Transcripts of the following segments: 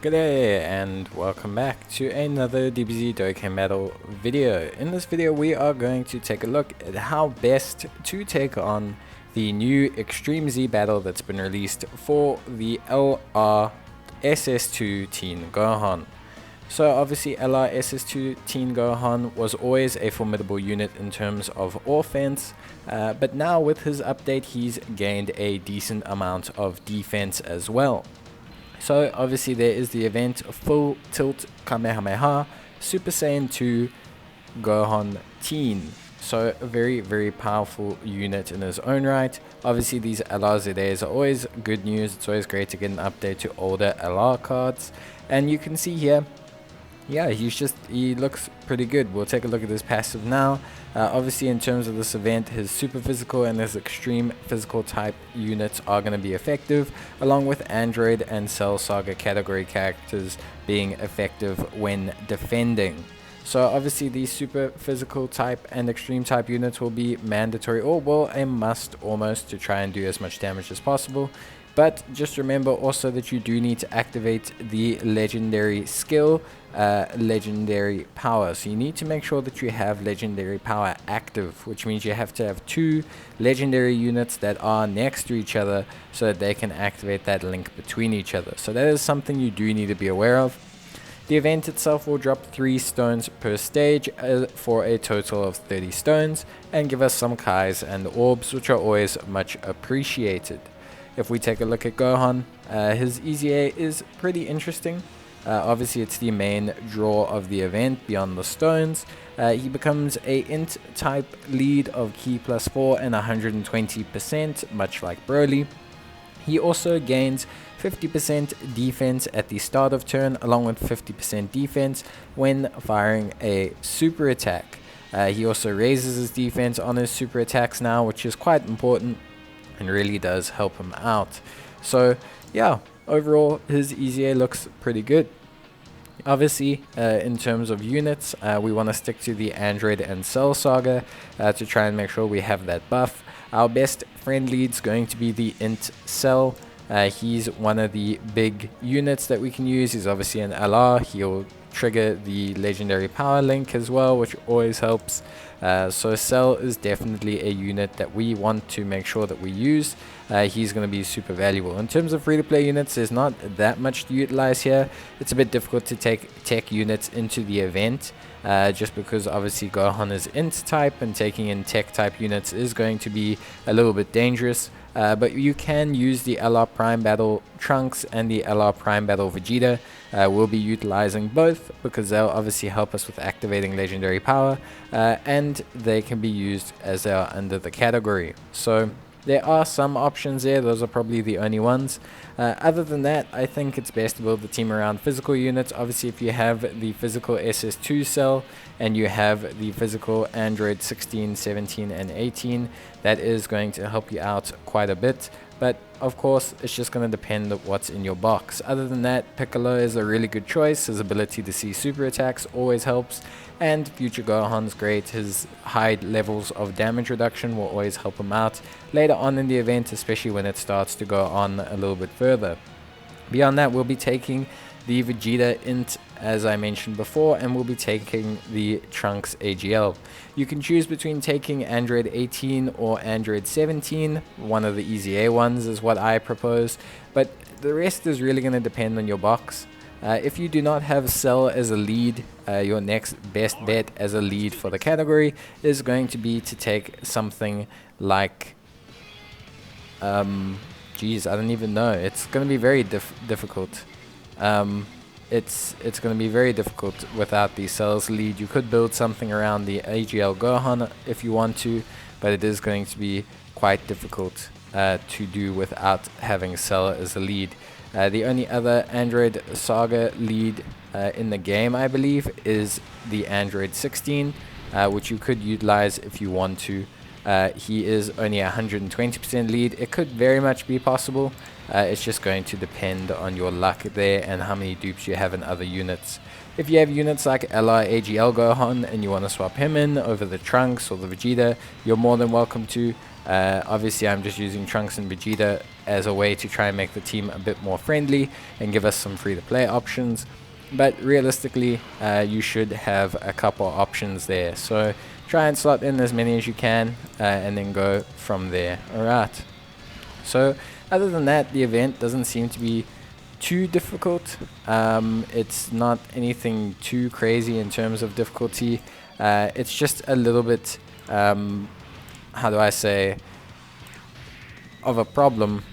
G'day and welcome back to another Dbz Dokkan battle video. In this video we are going to take a look at how best to take on the new Extreme Z battle that's been released for the LR SS2 Teen Gohan. So obviously LR SS2 Teen Gohan was always a formidable unit in terms of offense, but now with his update he's gained a decent amount of defense as well. So obviously there is the event Full Tilt Kamehameha Super Saiyan 2 Gohan Teen. So a very powerful unit in his own right. Obviously these LR ZAs are always good news. It's always great to get an update to older LR cards. And you can see here, yeah, he looks pretty good. We'll take a look at his passive now. Obviously in terms of this event, his super physical and his extreme physical type units are going to be effective, along with Android and Cell Saga category characters being effective when defending. So obviously these super physical type and extreme type units will be mandatory, or well, a must almost, to try and do as much damage as possible. But just remember also that you do need to activate the legendary skill, legendary power. So you need to make sure that you have legendary power active, which means you have to have two legendary units that are next to each other so that they can activate that link between each other. So that is something you do need to be aware of. The event itself will drop 3 stones per stage for a total of 30 stones and give us some Kais and orbs, which are always much appreciated. If we take a look at Gohan, his EZA is pretty interesting. Obviously it's the main draw of the event beyond the stones. He becomes a int type lead of Ki +4 and 120%, much like Broly. He also gains 50% defense at the start of turn, along with 50% defense when firing a super attack. He also raises his defense on his super attacks now, which is quite important and really does help him out. So yeah, overall his EZA looks pretty good. Obviously in terms of units, we want to stick to the Android and Cell Saga to try and make sure we have that buff. Our best friend lead's going to be the int Cell. He's one of the big units that we can use. He's obviously an LR. He'll trigger the legendary power link as well, which always helps. So Cell is definitely a unit that we want to make sure that we use. He's going to be super valuable. In terms of free-to-play units, there's not that much to utilize here. It's a bit difficult to take tech units into the event, just because obviously Gohan is int type, and taking in tech type units is going to be a little bit dangerous. But you can use the LR Prime Battle Trunks and the LR Prime Battle Vegeta. We'll be utilizing both because they'll obviously help us with activating legendary power, and they can be used as they are under the category. So there are some options there. Those are probably the only ones. Other than that, I think it's best to build the team around physical units. Obviously, if you have the physical SS2 cell and you have the physical Android 16, 17, and 18, that is going to help you out quite a bit. But of course, it's just going to depend on what's in your box. Other than that, Piccolo is a really good choice. His ability to see super attacks always helps. And Future Gohan's great. His high levels of damage reduction will always help him out later on in the event, especially when it starts to go on a little bit further. Beyond that, we'll be taking the Vegeta int, as I mentioned before, and we'll be taking the Trunks AGL. You can choose between taking Android 18 or Android 17. One of the EZA ones is what I propose, but the rest is really going to depend on your box. If you do not have Cell as a lead, your next best bet as a lead for the category is going to be to take something like geez, I don't even know. It's going to be very difficult. It's going to be very difficult without the Cell's lead. You could build something around the AGL Gohan if you want to, but it is going to be quite difficult to do without having Cell as a lead. The only other Android Saga lead in the game, I believe, is the Android 16, which you could utilize if you want to. He is only 120% lead. It could very much be possible. It's just going to depend on your luck there and how many dupes you have in other units. If you have units like LR AGL Gohan and you want to swap him in over the Trunks or the Vegeta, you're more than welcome to. Obviously, I'm just using Trunks and Vegeta as a way to try and make the team a bit more friendly and give us some free-to-play options. But realistically, you should have a couple options there. So try and slot in as many as you can, and then go from there. Alright. So other than that, the event doesn't seem to be too difficult. It's not anything too crazy in terms of difficulty. It's just a little bit, how do I say, of a problem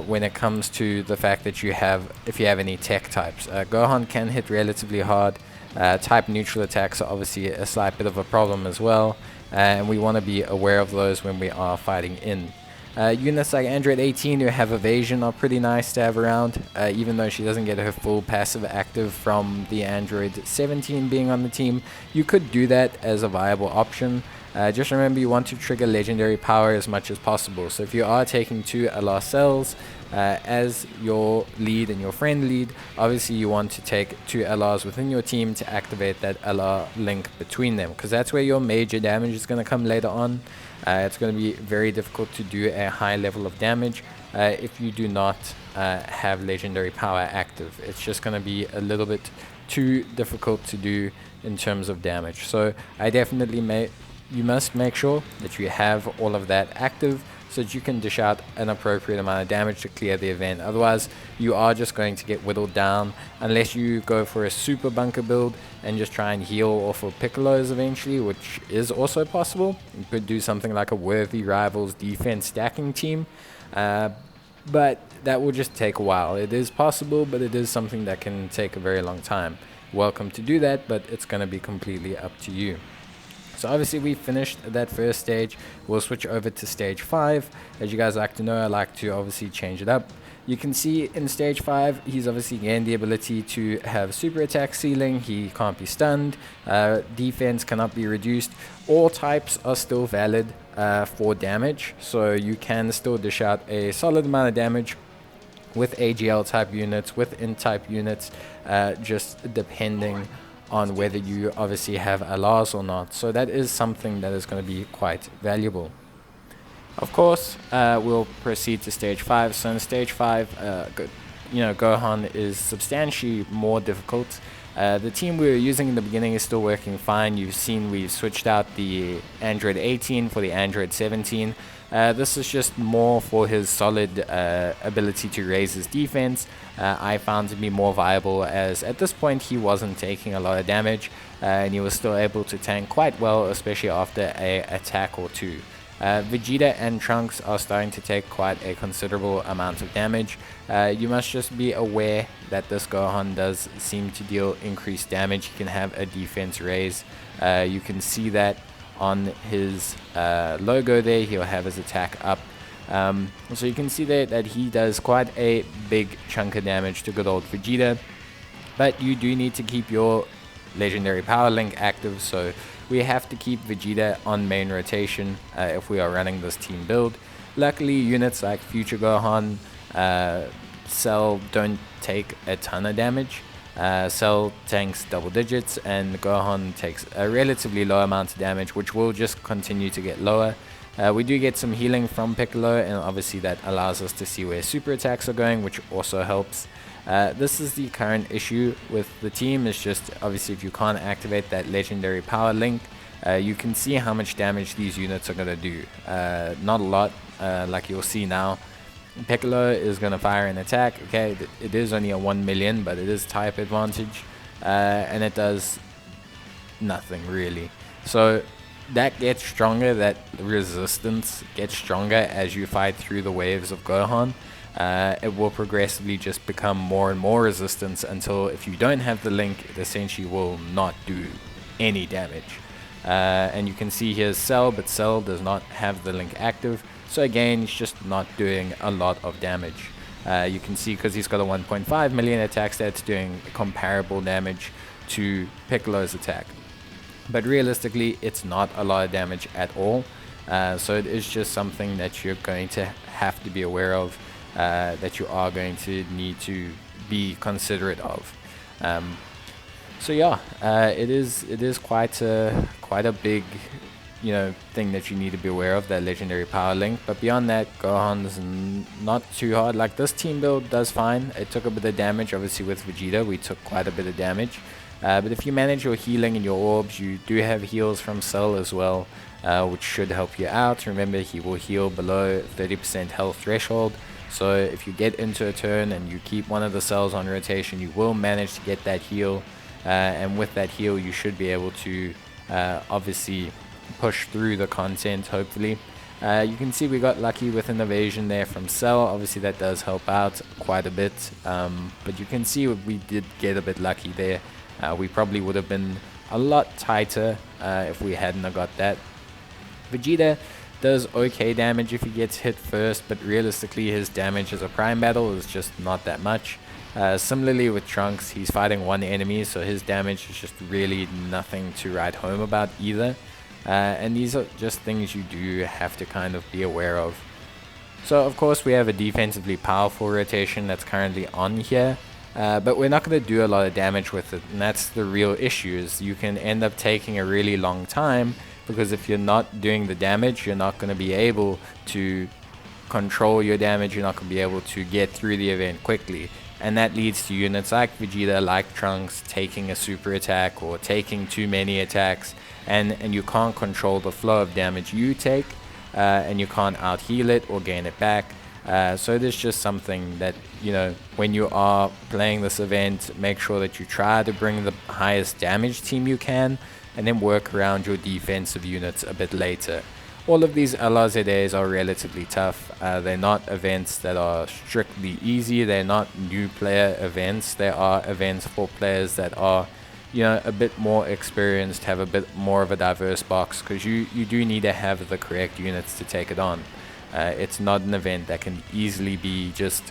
when it comes to the fact that if you have any tech types. Gohan can hit relatively hard. Type neutral attacks are obviously a slight bit of a problem as well, and we want to be aware of those when we are fighting in. Units like Android 18 who have evasion are pretty nice to have around, even though she doesn't get her full passive active from the Android 17 being on the team. You could do that as a viable option. Just remember, you want to trigger legendary power as much as possible. So if you are taking 2 LR cells as your lead and your friend lead, obviously you want to take 2 LRs within your team to activate that LR link between them, because that's where your major damage is going to come later on. It's going to be very difficult to do a high level of damage if you do not have legendary power active. It's just going to be a little bit too difficult to do in terms of damage. So I definitely you must make sure that you have all of that active so that you can dish out an appropriate amount of damage to clear the event. Otherwise, you are just going to get whittled down unless you go for a super bunker build and just try and heal off of Piccolos eventually, which is also possible. You could do something like a worthy rivals defense stacking team, but that will just take a while. It is possible, but it is something that can take a very long time. Welcome to do that, but it's going to be completely up to you. So obviously we finished that first stage. We'll switch over to stage 5. As you guys like to know, I like to obviously change it up. You can see in stage 5, he's obviously gained the ability to have super attack ceiling. He can't be stunned. Defense cannot be reduced. All types are still valid for damage. So you can still dish out a solid amount of damage with AGL type units, with INT type units, just depending on whether you obviously have LRs or not. So that is something that is going to be quite valuable. Of course, we'll proceed to stage 5. So in stage 5, Gohan is substantially more difficult. The team we were using in the beginning is still working fine. You've seen we've switched out the Android 18 for the Android 17. This is just more for his solid ability to raise his defense. I found to be more viable, as at this point he wasn't taking a lot of damage and he was still able to tank quite well, especially after a attack or 2. Vegeta and Trunks are starting to take quite a considerable amount of damage. You must just be aware that this Gohan does seem to deal increased damage. He can have a defense raise. You can see that on his logo there. He'll have his attack up. So you can see there that he does quite a big chunk of damage to good old Vegeta. But you do need to keep your legendary power link active, so we have to keep Vegeta on main rotation if we are running this team build. Luckily, units like Future Gohan, Cell don't take a ton of damage. Cell tanks double digits and Gohan takes a relatively low amount of damage, which will just continue to get lower. We do get some healing from Piccolo, and obviously that allows us to see where super attacks are going, which also helps. This is the current issue with the team. It's just obviously if you can't activate that legendary power link, you can see how much damage these units are going to do. Not a lot, like you'll see now. Piccolo is going to fire an attack. Okay, it is only a 1 million, but it is type advantage, and it does nothing really. So that gets stronger, that resistance gets stronger as you fight through the waves of Gohan. It will progressively just become more and more resistance until if you don't have the link, it essentially will not do any damage. And you can see here's Cell, but Cell does not have the link active. So again, he's just not doing a lot of damage. You can see because he's got a 1.5 million attack stats doing comparable damage to Piccolo's attack. But realistically, it's not a lot of damage at all. So it is just something that you're going to have to be aware of, that you are going to need to be considerate of. So yeah, it is quite a big thing that you need to be aware of, that legendary power link. But beyond that, Gohan's not too hard. Like, this team build does fine. It took a bit of damage. Obviously with Vegeta we took quite a bit of damage, but if you manage your healing and your orbs, you do have heals from Cell as well, which should help you out. Remember, he will heal below 30% health threshold, so if you get into a turn and you keep one of the cells on rotation, you will manage to get that heal, and with that heal you should be able to obviously push through the content, hopefully. You can see we got lucky with an evasion there from Cell. Obviously that does help out quite a bit, but you can see we did get a bit lucky there. We probably would have been a lot tighter if we hadn't have got that. Vegeta does okay damage if he gets hit first, but realistically his damage as a prime battle is just not that much. Similarly with Trunks, he's fighting one enemy, so his damage is just really nothing to write home about either. And these are just things you do have to kind of be aware of. So of course we have a defensively powerful rotation that's currently on here, but we're not going to do a lot of damage with it, and that's the real issue, is you can end up taking a really long time, because if you're not doing the damage, you're not going to be able to control your damage, you're not going to be able to get through the event quickly. And that leads to units like Vegeta, like Trunks, taking a super attack or taking too many attacks, and you can't control the flow of damage you take, and you can't out heal it or gain it back. So there's just something that, when you are playing this event, make sure that you try to bring the highest damage team you can, and then work around your defensive units a bit later. All of these LRZAs are relatively tough. They're not events that are strictly easy. They're not new player events. They are events for players that are, a bit more experienced, have a bit more of a diverse box, because you do need to have the correct units to take it on. It's not an event that can easily be just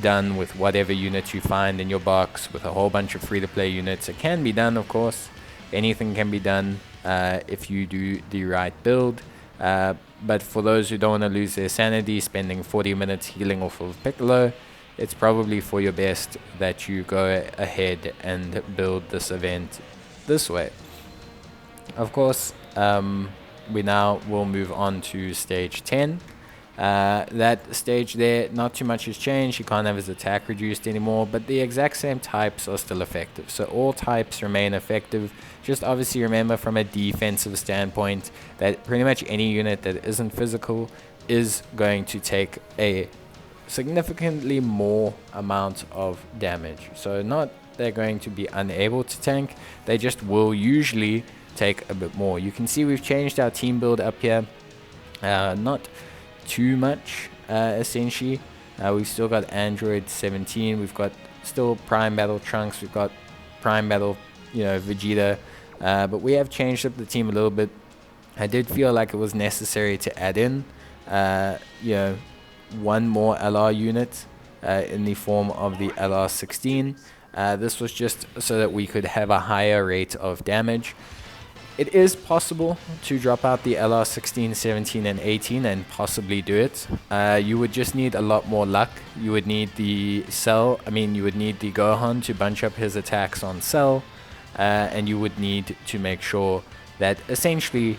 done with whatever units you find in your box with a whole bunch of free-to-play units. It can be done, of course. Anything can be done if you do the right build. But for those who don't want to lose their sanity, spending 40 minutes healing off of Piccolo, it's probably for your best that you go ahead and build this event this way. Of course, we now will move on to stage 10. That stage there, not too much has changed. You can't have his attack reduced anymore, but the exact same types are still effective. So all types remain effective. Just obviously remember from a defensive standpoint that pretty much any unit that isn't physical is going to take a significantly more amount of damage. So not they're going to be unable to tank, they just will usually take a bit more. You can see we've changed our team build up here. Not too much, essentially. We've still got Android 17, we've got still Prime Battle Trunks, we've got Prime Battle, Vegeta, but we have changed up the team a little bit. I did feel like it was necessary to add in, one more LR unit in the form of the LR 16. This was just so that we could have a higher rate of damage. It is possible to drop out the LR 16, 17, and 18 and possibly do it. You would just need a lot more luck. You would need the you would need the Gohan to bunch up his attacks on Cell, and you would need to make sure that essentially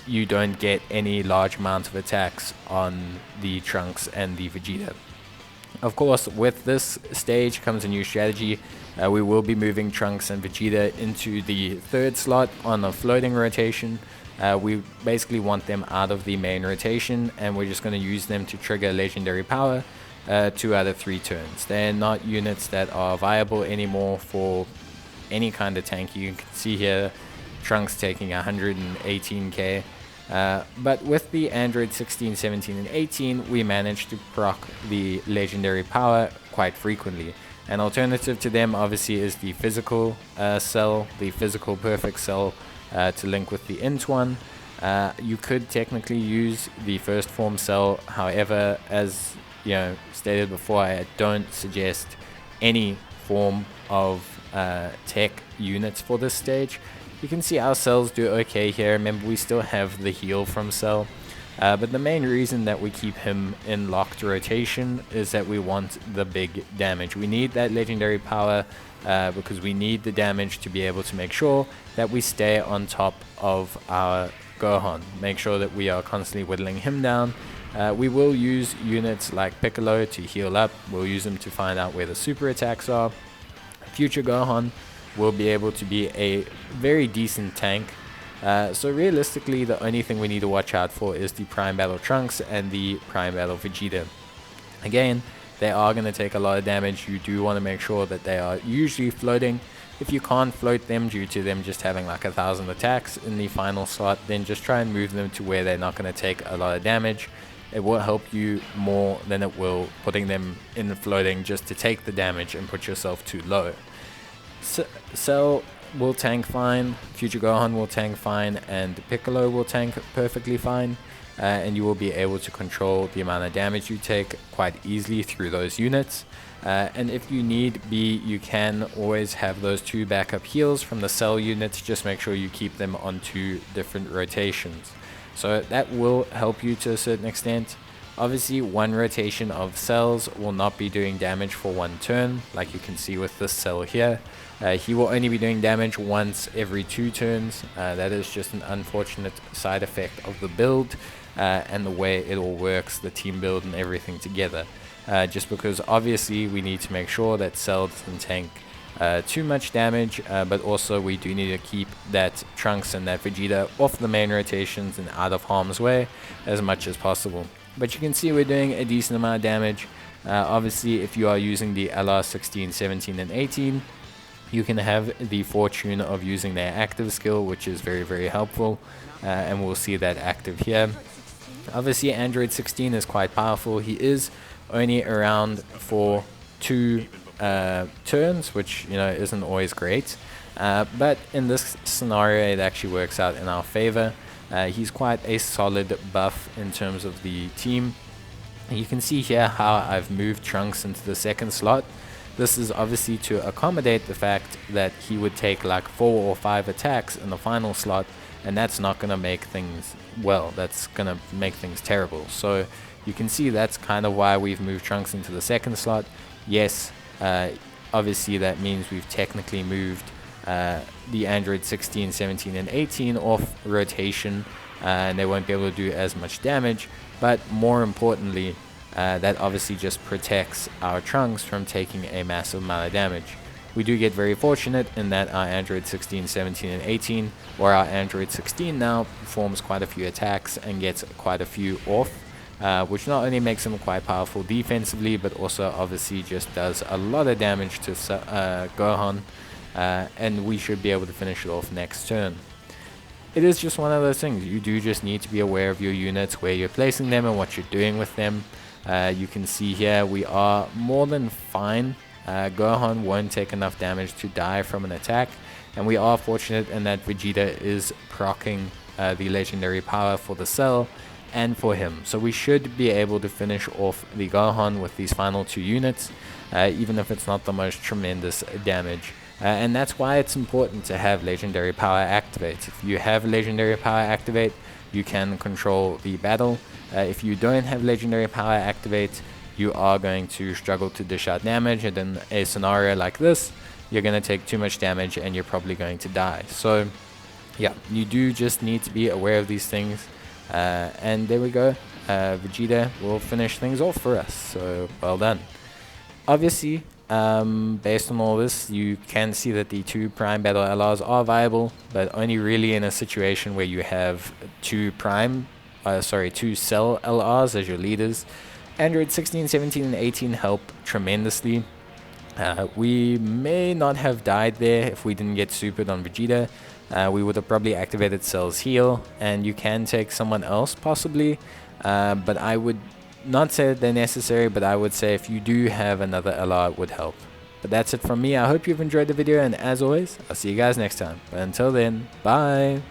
you don't get any large amount of attacks on the Trunks and the Vegeta. Of course, with this stage comes a new strategy. We will be moving Trunks and Vegeta into the third slot on a floating rotation. We basically want them out of the main rotation, and we're just going to use them to trigger legendary power 2 out of 3 turns. They're not units that are viable anymore for any kind of tank. You can see here Trunks taking 118k. But with the Android 16, 17, and 18, we managed to proc the legendary power quite frequently. An alternative to them obviously is the physical cell, the physical perfect cell to link with the int one. You could technically use the first form cell, however, as stated before, I don't suggest any form of tech units for this stage. You can see our cells do okay here. Remember, we still have the heal from Cell. But the main reason that we keep him in locked rotation is that we want the big damage. We need that legendary power because we need the damage to be able to make sure that we stay on top of our Gohan. Make sure that we are constantly whittling him down. We will use units like Piccolo to heal up. We'll use them to find out where the super attacks are. Future Gohan will be able to be a very decent tank. So realistically, the only thing we need to watch out for is the Prime Battle Trunks and the Prime Battle Vegeta. Again, they are going to take a lot of damage. You do want to make sure that they are usually floating. If you can't float them due to them just having like 1,000 attacks in the final slot, then just try and move them to where they're not going to take a lot of damage. It will help you more than it will putting them in the floating just to take the damage and put yourself too low. Cell will tank fine, Future Gohan will tank fine, and Piccolo will tank perfectly fine. And you will be able to control the amount of damage you take quite easily through those units. And if you need be, you can always have those 2 backup heals from the Cell units. Just make sure you keep them on 2 different rotations. So that will help you to a certain extent. Obviously, 1 rotation of Cells will not be doing damage for 1 turn, like you can see with this Cell here. He will only be doing damage once every 2 turns. That is just an unfortunate side effect of the build and the way it all works, the team build and everything together. Just because obviously we need to make sure that Cell doesn't tank too much damage, but also we do need to keep that Trunks and that Vegeta off the main rotations and out of harm's way as much as possible. But you can see we're doing a decent amount of damage. Obviously, if you are using the LR 16, 17 and 18, you can have the fortune of using their active skill, which is very, very helpful, and we'll see that active here. Obviously, Android 16 is quite powerful. He is only around for 2 turns, which isn't always great, but in this scenario it actually works out in our favor. He's quite a solid buff in terms of the team. You can see here how I've moved Trunks into the 2nd slot. This is obviously to accommodate the fact that he would take like 4 or 5 attacks in the final slot, and that's not going to make things well. That's going to make things terrible. So you can see that's kind of why we've moved Trunks into the 2nd slot. Yes, obviously that means we've technically moved the Android 16, 17 and 18 off rotation, and they won't be able to do as much damage, but more importantly, that obviously just protects our Trunks from taking a massive amount of damage. We do get very fortunate in that our Android 16, 17 and 18, or our Android 16 now, performs quite a few attacks and gets quite a few off, which not only makes him quite powerful defensively, but also obviously just does a lot of damage to Gohan, and we should be able to finish it off next turn. It is just one of those things. You do just need to be aware of your units, where you're placing them and what you're doing with them. You can see here we are more than fine. Gohan won't take enough damage to die from an attack, and we are fortunate in that Vegeta is proccing the legendary power for the Cell and for him. So we should be able to finish off the Gohan with these final 2 units, even if it's not the most tremendous damage. And that's why it's important to have legendary power activate. If you have legendary power activate, you can control the battle. If you don't have legendary power activate, you are going to struggle to dish out damage, and in a scenario like this, you're going to take too much damage and you're probably going to die. So yeah, you do just need to be aware of these things. And there we go. Vegeta will finish things off for us. So well done. Obviously, based on all this, you can see that the 2 Prime Battle LRs are viable, but only really in a situation where you have 2 Cell LRs as your leaders. Android 16, 17 and 18 help tremendously. We may not have died there if we didn't get supered on Vegeta. We would have probably activated Cell's heal, and you can take someone else possibly, but I would not say that they're necessary, but I would say if you do have another LR, it would help. But that's it from me. I hope you've enjoyed the video, and as always, I'll see you guys next time. But until then, bye!